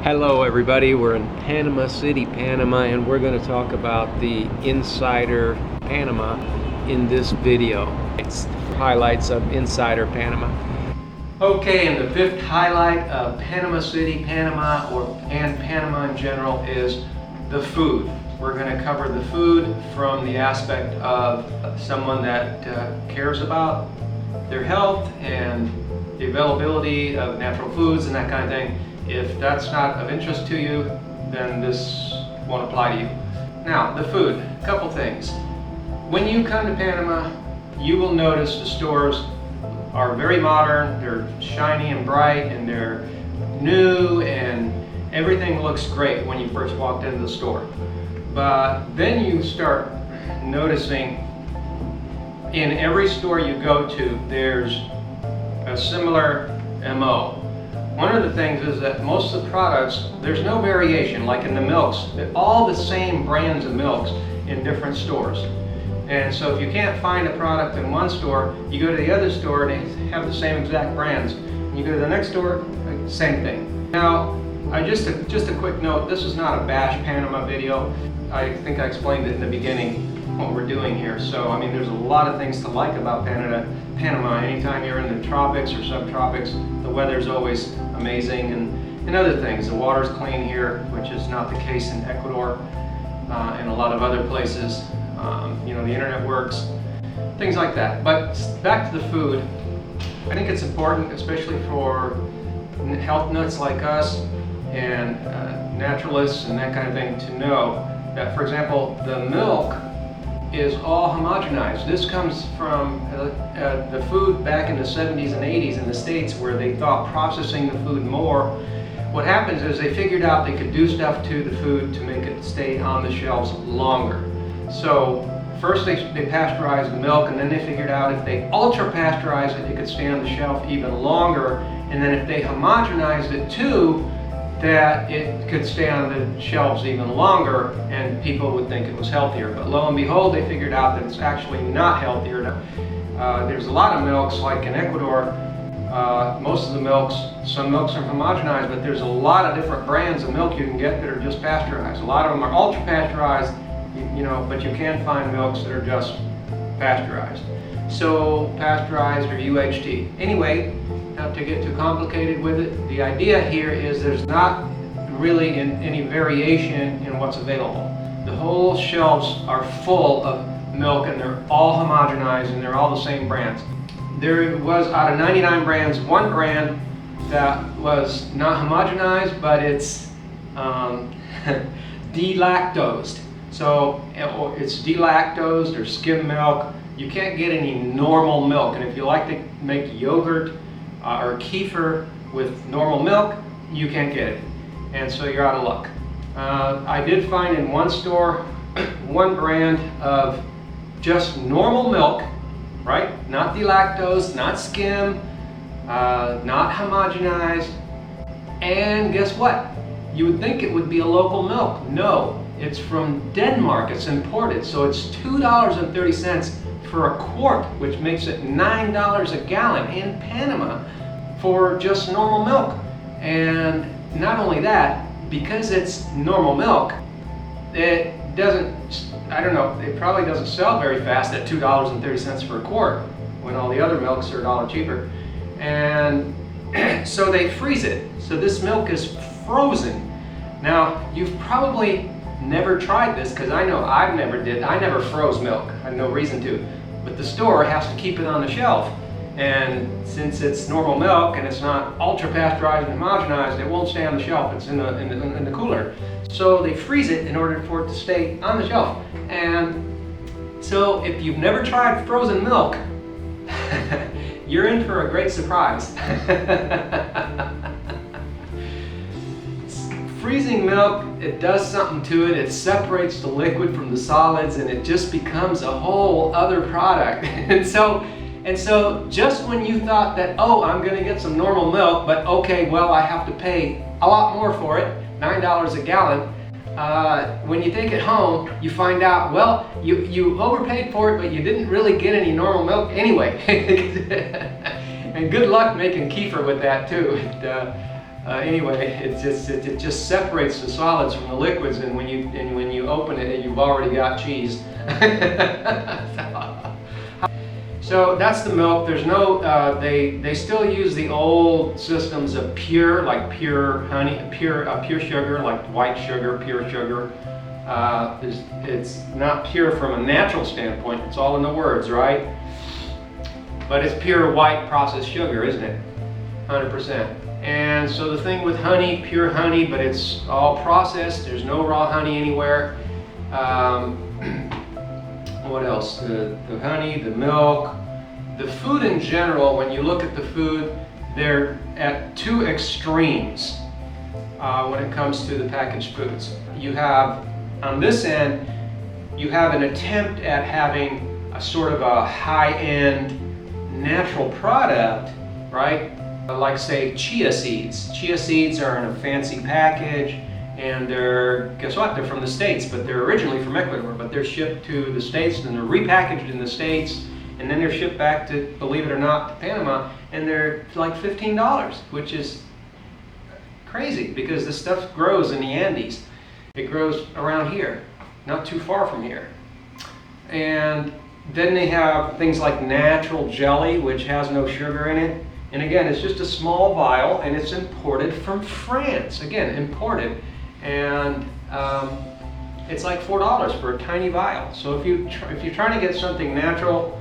Hello everybody, we're in Panama City, Panama, and we're going to talk about the Insider Panama in this video. It's highlights of Insider Panama. Okay, and the fifth highlight of Panama City, Panama, and Panama in general is the food. We're going to cover the food from the aspect of someone that cares about their health and the availability of natural foods and that kind of thing. If that's not of interest to you, then this won't apply to you. Now, the food, a couple things. When you come to Panama, you will notice the stores are very modern, they're shiny and bright, and they're new, and everything looks great when you first walked into the store. But then you start noticing in every store you go to, there's a similar MO. One of the things is that most of the products, there's no variation, like in the milks, all the same brands of milks in different stores. And so if you can't find a product in one store, you go to the other store and they have the same exact brands. And you go to the next store, same thing. Now, just a quick note, this is not a bash Panama video. I think I explained it in the beginning what we're doing here. So, I mean, there's a lot of things to like about Panama. Anytime you're in the tropics or subtropics, the weather's always amazing, and other things. The water's clean here, which is not the case in Ecuador and a lot of other places. You know, the internet works, things like that. But back to the food, I think it's important, especially for health nuts like us and naturalists and that kind of thing, to know that, for example, the milk is all homogenized. This comes from the food back in the 70s and 80s in the States, where they thought processing the food more. What happens is they figured out they could do stuff to the food to make it stay on the shelves longer. So first they pasteurized the milk, and then they figured out if they ultra pasteurized it, it could stay on the shelf even longer. And then if they homogenized it too, that it could stay on the shelves even longer, and people would think it was healthier. But lo and behold, they figured out that it's actually not healthier. There's a lot of milks, like in Ecuador, most of the milks, some milks are homogenized, but there's a lot of different brands of milk you can get that are just pasteurized. A lot of them are ultra pasteurized, you know, but you can find milks that are just pasteurized. So pasteurized or UHT. Anyway, not to get too complicated with it, the idea here is there's not really any variation in what's available. The whole shelves are full of milk, and they're all homogenized, and they're all the same brands. There was, out of 99 brands, one brand that was not homogenized, but it's delactosed. So it's delactosed or skim milk. You can't get any normal milk, and if you like to make yogurt or kefir with normal milk, you can't get it, and so you're out of luck. I did find in one store one brand of just normal milk, right? Not delactosed, not skim, not homogenized, and guess what? You would think it would be a local milk. No, it's from Denmark. It's imported, so it's $2.30 for a quart, which makes it $9 a gallon in Panama for just normal milk. And not only that, because it's normal milk, it doesn't, I don't know, it probably doesn't sell very fast at $2.30 for a quart when all the other milks are $1 cheaper. And so they freeze it. So this milk is frozen. Now, you've probably never tried this, because I know I never froze milk. I had no reason to. But the store has to keep it on the shelf. And since it's normal milk and it's not ultra pasteurized and homogenized, it won't stay on the shelf. It's in the cooler. So they freeze it in order for it to stay on the shelf. And so if you've never tried frozen milk, you're in for a great surprise. Freezing milk, it does something to it. It separates the liquid from the solids, and it just becomes a whole other product. And so just when you thought that, oh, I'm going to get some normal milk, but okay, well, I have to pay a lot more for it, $9 a gallon, when you take it home, you find out, well, you overpaid for it, but you didn't really get any normal milk anyway. And good luck making kefir with that too. Anyway, it just separates the solids from the liquids, and when you open it, you've already got cheese. So that's the milk. There's no, they still use the old systems of pure, like pure honey, pure sugar, like white sugar, pure sugar. It's not pure from a natural standpoint. It's all in the words, right? But it's pure white processed sugar, isn't it? 100%. And so the thing with honey, pure honey, but it's all processed. There's no raw honey anywhere. What else? The honey, the milk, the food in general. When you look at the food, they're at two extremes when it comes to the packaged foods. You have, on this end, you have an attempt at having a sort of a high-end natural product, right? Like, say, chia seeds. Chia seeds are in a fancy package, and they're, guess what? They're from the States, but they're originally from Ecuador, but they're shipped to the States, and they're repackaged in the States, and then they're shipped back to, believe it or not, to Panama, and they're like $15, which is crazy, because this stuff grows in the Andes. It grows around here, not too far from here. And then they have things like natural jelly, which has no sugar in it. And again, it's just a small vial, and it's imported from France. Again, imported. And it's like $4 for a tiny vial. So if you're trying to get something natural,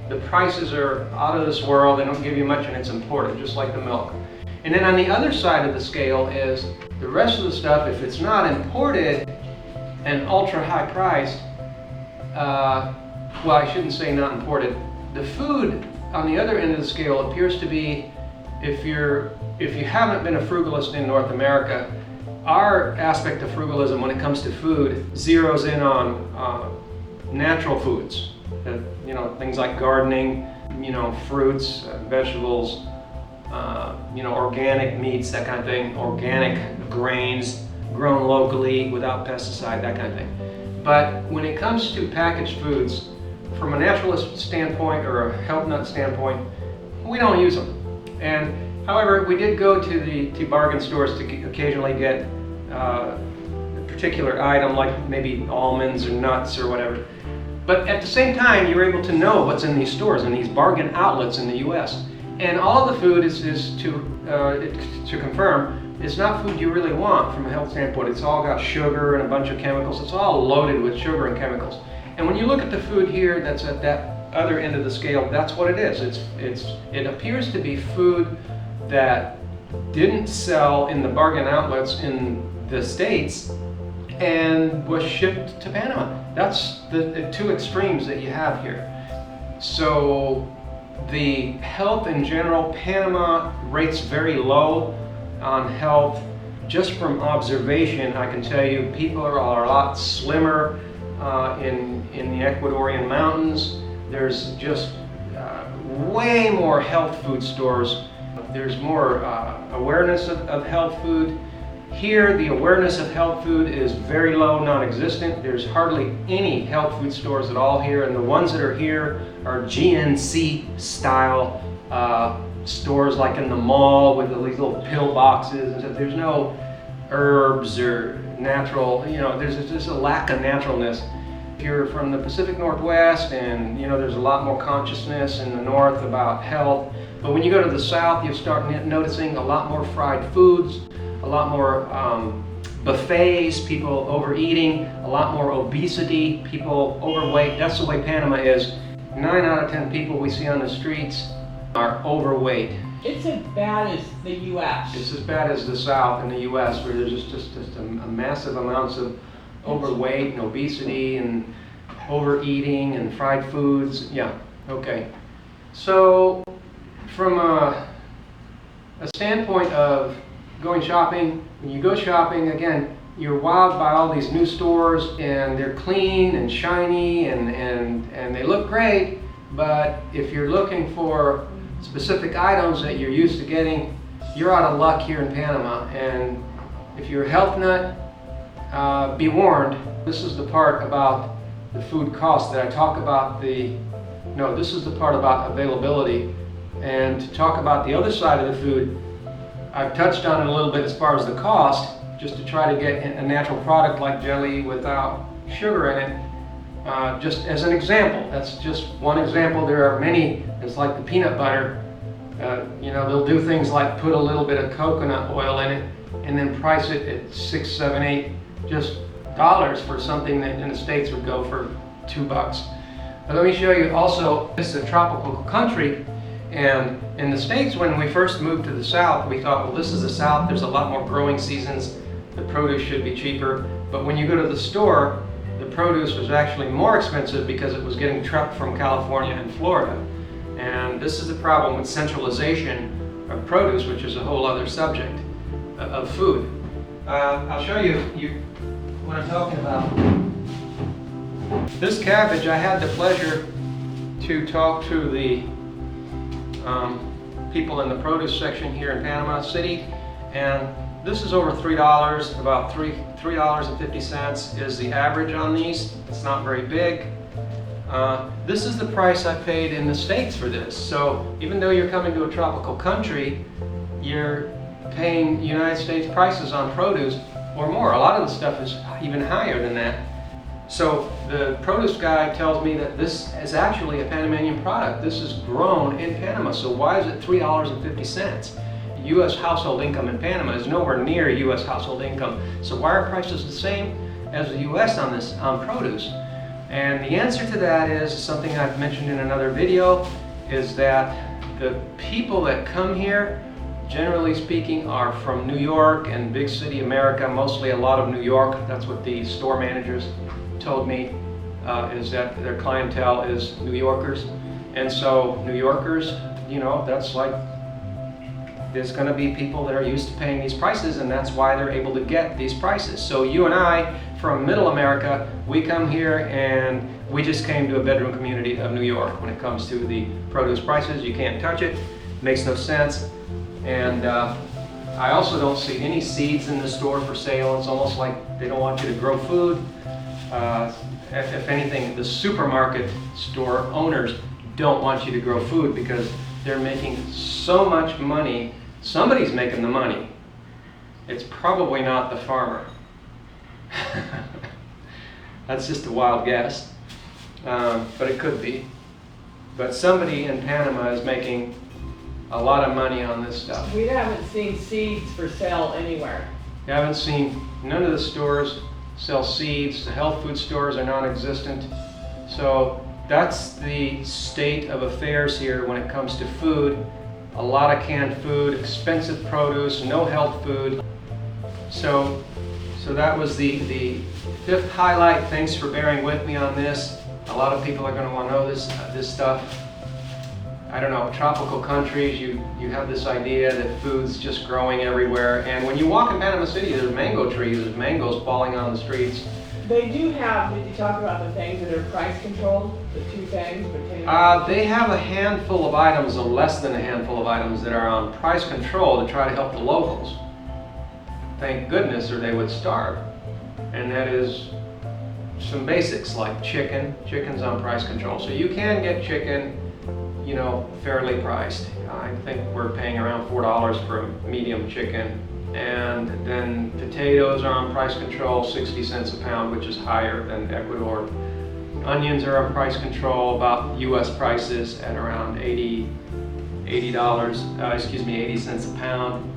the prices are out of this world. They don't give you much, and it's imported, just like the milk. And then on the other side of the scale is the rest of the stuff. If it's not imported and ultra high priced, well, I shouldn't say not imported. The food on the other end of the scale appears to be, if you haven't been a frugalist in North America, our aspect of frugalism when it comes to food zeroes in on natural foods. You know, things like gardening, you know, fruits, vegetables, you know, organic meats, that kind of thing, organic grains grown locally without pesticide, that kind of thing. But when it comes to packaged foods, from a naturalist standpoint or a health nut standpoint, we don't use them. And however, we did go to bargain stores to occasionally get a particular item, like maybe almonds or nuts or whatever. But at the same time, you're able to know what's in these stores, in these bargain outlets in the US. And all of the food is to confirm, it's not food you really want from a health standpoint. It's all got sugar and a bunch of chemicals. It's all loaded with sugar and chemicals. And when you look at the food here that's at that other end of the scale, that's what it is. It appears to be food that didn't sell in the bargain outlets in the States and was shipped to Panama. That's the two extremes that you have here. So the health in general, Panama rates very low on health. Just from observation, I can tell you people are a lot slimmer in the Ecuadorian mountains. There's just way more health food stores. There's more awareness of health food. Here, the awareness of health food is very low, non-existent. There's hardly any health food stores at all here, and the ones that are here are GNC style stores, like in the mall with these little pill boxes and stuff. There's no herbs or natural, you know, there's just a lack of naturalness. If you're from the Pacific Northwest, and you know, there's a lot more consciousness in the north about health, but when you go to the south, you start noticing a lot more fried foods, a lot more buffets, people overeating, a lot more obesity, people overweight. That's the way Panama is. 9 out of 10 people we see on the streets are overweight. It's as bad as the U.S. It's as bad as the South in the U.S., where there's just a massive amounts of overweight and obesity and overeating and fried foods. Yeah, okay. So from a standpoint of going shopping, when you go shopping, again, you're wowed by all these new stores, and they're clean and shiny and they look great, but if you're looking for specific items that you're used to getting, you're out of luck here in Panama. And if you're a health nut, be warned. This is the part about the food cost that I talk about. This is the part about availability. And to talk about the other side of the food, I've touched on it a little bit as far as the cost, just to try to get a natural product like jelly without sugar in it. Just as an example, that's just one example. There are many. It's like the peanut butter. You know, they'll do things like put a little bit of coconut oil in it and then price it at $6, $7, $8 just dollars for something that in the States would go for $2. But let me show you also, this is a tropical country, and in the States when we first moved to the South, we thought, well, this is the South, there's a lot more growing seasons, the produce should be cheaper. But when you go to the store, the produce was actually more expensive because it was getting trucked from California and Florida. And this is the problem with centralization of produce, which is a whole other subject of food. I'll show you what I'm talking about. This cabbage, I had the pleasure to talk to the people in the produce section here in Panama City, and this is over $3, about $3.50 is the average on these. It's not very big. This is the price I paid in the States for this. So even though you're coming to a tropical country, you're paying United States prices on produce or more. A lot of the stuff is even higher than that. So the produce guy tells me that this is actually a Panamanian product. This is grown in Panama. So why is it $3.50? U.S. household income in Panama is nowhere near U.S. household income. So why are prices the same as the U.S. on this produce? And the answer to that is something I've mentioned in another video, is that the people that come here, generally speaking, are from New York and big city America, mostly a lot of New York. That's what the store managers told me, is that their clientele is New Yorkers. And so New Yorkers, you know, that's like, there's going to be people that are used to paying these prices, and that's why they're able to get these prices. So you and I, from Middle America, we come here and we just came to a bedroom community of New York when it comes to the produce prices. You can't touch it, makes no sense. And I also don't see any seeds in the store for sale. It's almost like they don't want you to grow food. If anything, the supermarket store owners don't want you to grow food because they're making so much money. Somebody's making the money. It's probably not the farmer. That's just a wild guess, but it could be. But somebody in Panama is making a lot of money on this stuff. We haven't seen seeds for sale anywhere. You haven't seen, none of the stores sell seeds. The health food stores are non-existent. So that's the state of affairs here when it comes to food. A lot of canned food, expensive produce, no health food. So that was the fifth highlight. Thanks for bearing with me on this. A lot of people are going to want to know this stuff. I don't know, tropical countries, you have this idea that food's just growing everywhere. And when you walk in Panama City, there's mango trees, there's mangoes falling on the streets. They do have, did you talk about the things that are price controlled? The two things? They have a handful of items, or less than a handful of items, that are on price control to try to help the locals. Thank goodness, or they would starve. And that is some basics like chicken. Chicken's on price control. So you can get chicken, you know, fairly priced. I think we're paying around $4 for a medium chicken. And then potatoes are on price control, 60 cents a pound, which is higher than Ecuador. Onions are on price control, about US prices at around $80 cents a pound.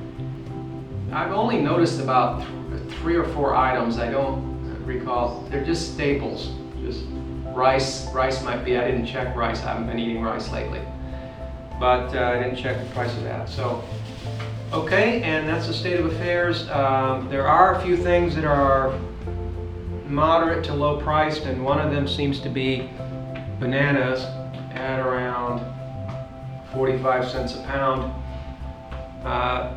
I've only noticed about 3 or 4 items, I don't recall. They're just staples, just rice. Rice might be, I didn't check rice, I haven't been eating rice lately. But I didn't check the price of that. So, okay, and that's the state of affairs. There are a few things that are moderate to low priced, and one of them seems to be bananas at around 45 cents a pound.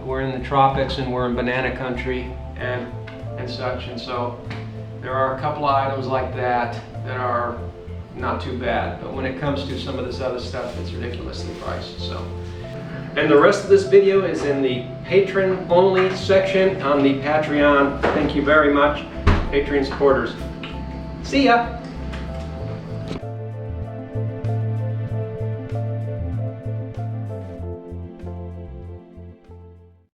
We're in the tropics and we're in banana country and such, and so there are a couple of items like that that are not too bad, but when it comes to some of this other stuff, it's ridiculously priced. So, and the rest of this video is in the patron only section on the Patreon. Thank you very much, Patreon supporters. See ya.